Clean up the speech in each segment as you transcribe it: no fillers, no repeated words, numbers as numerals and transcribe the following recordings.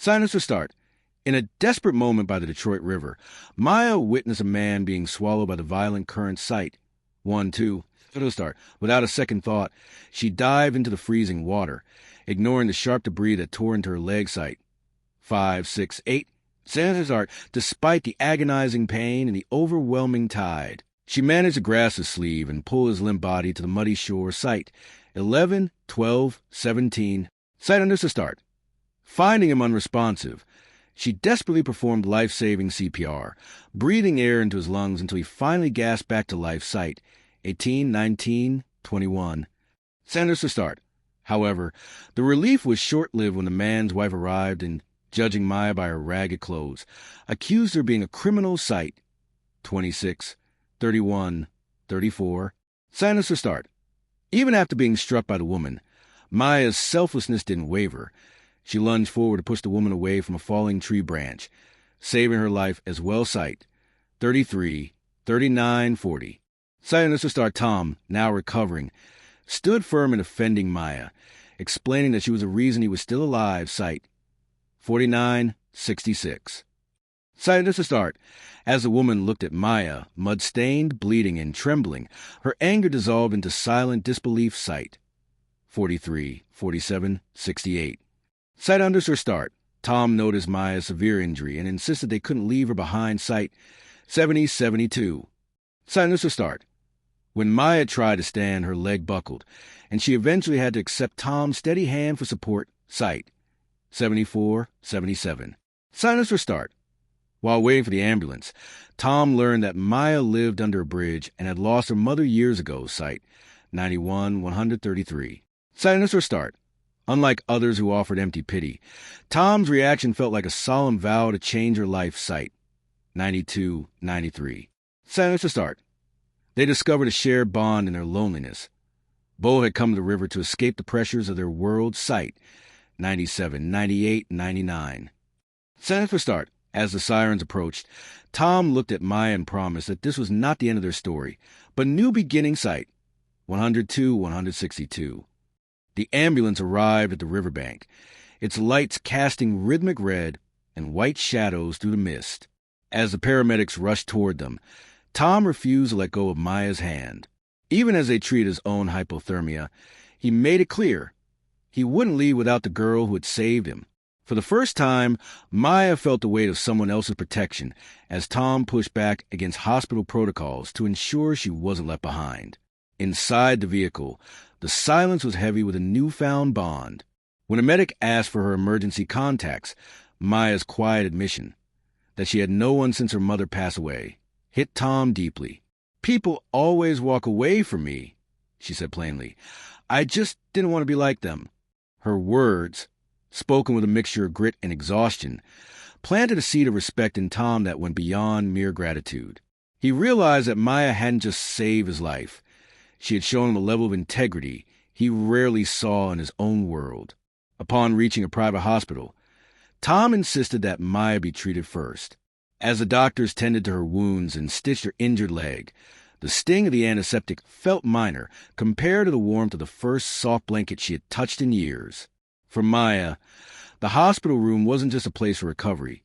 Silence or start. In a desperate moment by the Detroit River, Maya witnessed a man being swallowed by the violent current. Sight. 1, 2. It'll start. Without a second thought, she dived into the freezing water, ignoring the sharp debris that tore into her leg. Sight. 5, 6, 8. Silence or start. Despite the agonizing pain and the overwhelming tide, she managed to grasp his sleeve and pull his limp body to the muddy shore. Sight. 11, 12, 17. Sight under to start. Finding him unresponsive, she desperately performed life-saving CPR, breathing air into his lungs until he finally gasped back to life. Sight. 18, 19, 21. Sanders to start. However, the relief was short-lived when the man's wife arrived and, judging Maya by her ragged clothes, accused her of being a criminal. Sight. 26, 31, 34. Sanders to start. Even after being struck by the woman, Maya's selflessness didn't waver. She lunged forward to push the woman away from a falling tree branch, saving her life as well. Sight. 33, 39, 40. Silence to start. Tom, now recovering, stood firm in defending Maya, explaining that she was the reason he was still alive. Sight. 49, 66. Silence to start. As the woman looked at Maya, mud-stained, bleeding, and trembling, her anger dissolved into silent disbelief. Sight. 43, 47, 68. Sight unders her start. Tom noticed Maya's severe injury and insisted they couldn't leave her behind. Sight. 70, 72. Sight unders her start. When Maya tried to stand, her leg buckled, and she eventually had to accept Tom's steady hand for support. Sight. 74, 77. Sight unders her start. While waiting for the ambulance, Tom learned that Maya lived under a bridge and had lost her mother years ago. Sight. 91, 133. Sight unders her start. Unlike others who offered empty pity, Tom's reaction felt like a solemn vow to change her life. Sight. 92, 93. Silence to start. They discovered a shared bond in their loneliness. Both had come to the river to escape the pressures of their world. Sight. 97, 98, 99. Silence to start. As the sirens approached, Tom looked at Maya and promised that this was not the end of their story, but new beginning. Sight. 102, 162. The ambulance arrived at the riverbank, its lights casting rhythmic red and white shadows through the mist. As the paramedics rushed toward them, Tom refused to let go of Maya's hand. Even as they treated his own hypothermia, he made it clear he wouldn't leave without the girl who had saved him. For the first time, Maya felt the weight of someone else's protection as Tom pushed back against hospital protocols to ensure she wasn't left behind. Inside the vehicle, the silence was heavy with a newfound bond. When a medic asked for her emergency contacts, Maya's quiet admission that she had no one since her mother passed away hit Tom deeply. "People always walk away from me," she said plainly. "I just didn't want to be like them." Her words, spoken with a mixture of grit and exhaustion, planted a seed of respect in Tom that went beyond mere gratitude. He realized that Maya hadn't just saved his life. She had shown him a level of integrity he rarely saw in his own world. Upon reaching a private hospital, Tom insisted that Maya be treated first. As the doctors tended to her wounds and stitched her injured leg, the sting of the antiseptic felt minor compared to the warmth of the first soft blanket she had touched in years. For Maya, the hospital room wasn't just a place for recovery.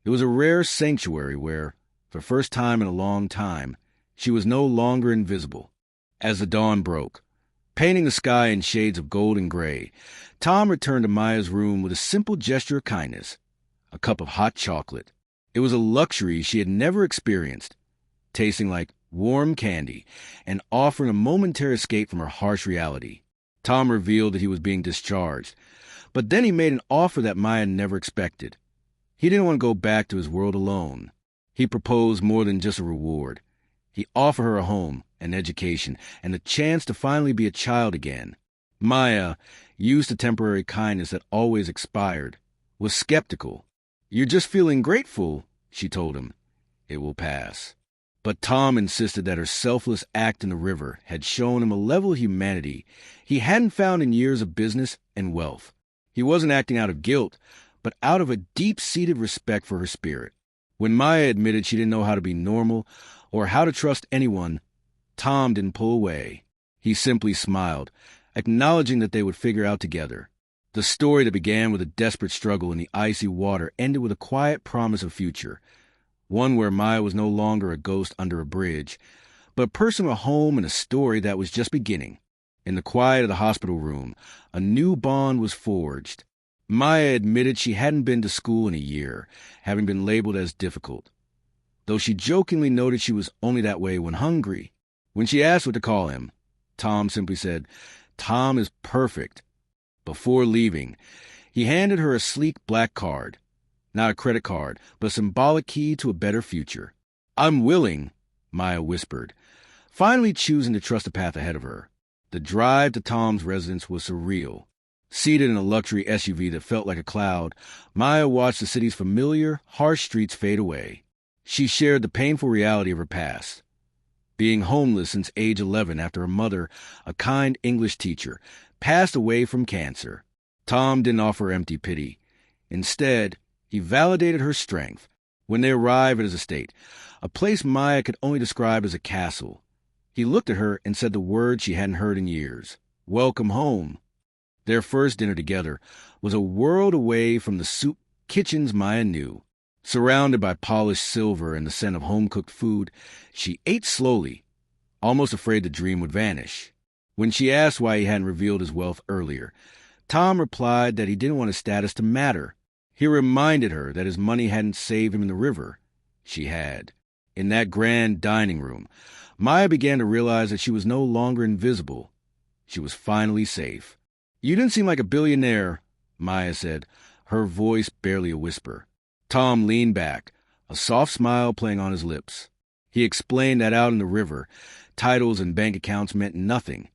It was a rare sanctuary where, for the first time in a long time, she was no longer invisible. As the dawn broke, painting the sky in shades of gold and gray, Tom returned to Maya's room with a simple gesture of kindness, a cup of hot chocolate. It was a luxury she had never experienced, tasting like warm candy and offering a momentary escape from her harsh reality. Tom revealed that he was being discharged, but then he made an offer that Maya never expected. He didn't want to go back to his world alone. He proposed more than just a reward. He offered her a home, an education, and the chance to finally be a child again. Maya, used to temporary kindness that always expired, was skeptical. "You're just feeling grateful," she told him. "It will pass." But Tom insisted that her selfless act in the river had shown him a level of humanity he hadn't found in years of business and wealth. He wasn't acting out of guilt, but out of a deep-seated respect for her spirit. When Maya admitted she didn't know how to be normal or how to trust anyone, Tom didn't pull away. He simply smiled, acknowledging that they would figure out together. The story that began with a desperate struggle in the icy water ended with a quiet promise of future, one where Maya was no longer a ghost under a bridge, but a personal home and a story that was just beginning. In the quiet of the hospital room, a new bond was forged. Maya admitted she hadn't been to school in a year, having been labeled as difficult, though she jokingly noted she was only that way when hungry. When she asked what to call him, Tom simply said, "Tom is perfect." Before leaving, he handed her a sleek black card. Not a credit card, but a symbolic key to a better future. "I'm willing," Maya whispered, finally choosing to trust the path ahead of her. The drive to Tom's residence was surreal. Seated in a luxury SUV that felt like a cloud, Maya watched the city's familiar, harsh streets fade away. She shared the painful reality of her past, being homeless since age 11 after her mother, a kind English teacher, passed away from cancer. Tom didn't offer empty pity. Instead, he validated her strength. When they arrived at his estate, a place Maya could only describe as a castle, he looked at her and said the words she hadn't heard in years: "Welcome home." Their first dinner together was a world away from the soup kitchens Maya knew. Surrounded by polished silver and the scent of home-cooked food, she ate slowly, almost afraid the dream would vanish. When she asked why he hadn't revealed his wealth earlier, Tom replied that he didn't want his status to matter. He reminded her that his money hadn't saved him in the river. She had. In that grand dining room, Maya began to realize that she was no longer invisible. She was finally safe. "You didn't seem like a billionaire," Maya said, her voice barely a whisper. Tom leaned back, a soft smile playing on his lips. He explained that out in the river, titles and bank accounts meant nothing.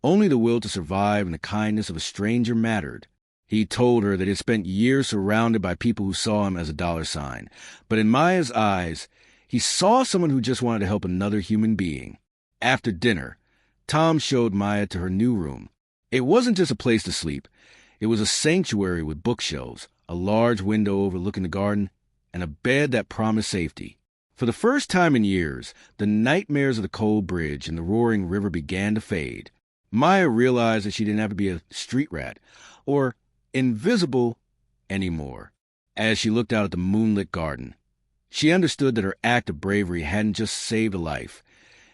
Only the will to survive and the kindness of a stranger mattered. He told her that he had spent years surrounded by people who saw him as a dollar sign, but in Maya's eyes, he saw someone who just wanted to help another human being. After dinner, Tom showed Maya to her new room. It wasn't just a place to sleep. It was a sanctuary with bookshelves, a large window overlooking the garden, and a bed that promised safety. For the first time in years, the nightmares of the cold bridge and the roaring river began to fade. Maya realized that she didn't have to be a street rat or invisible anymore. As she looked out at the moonlit garden, she understood that her act of bravery hadn't just saved a life.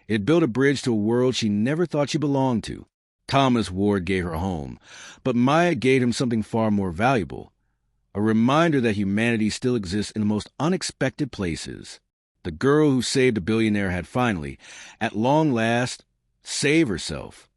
It built a bridge to a world she never thought she belonged to. Thomas Ward gave her a home, but Maya gave him something far more valuable, a reminder that humanity still exists in the most unexpected places. The girl who saved a billionaire had finally, at long last, saved herself.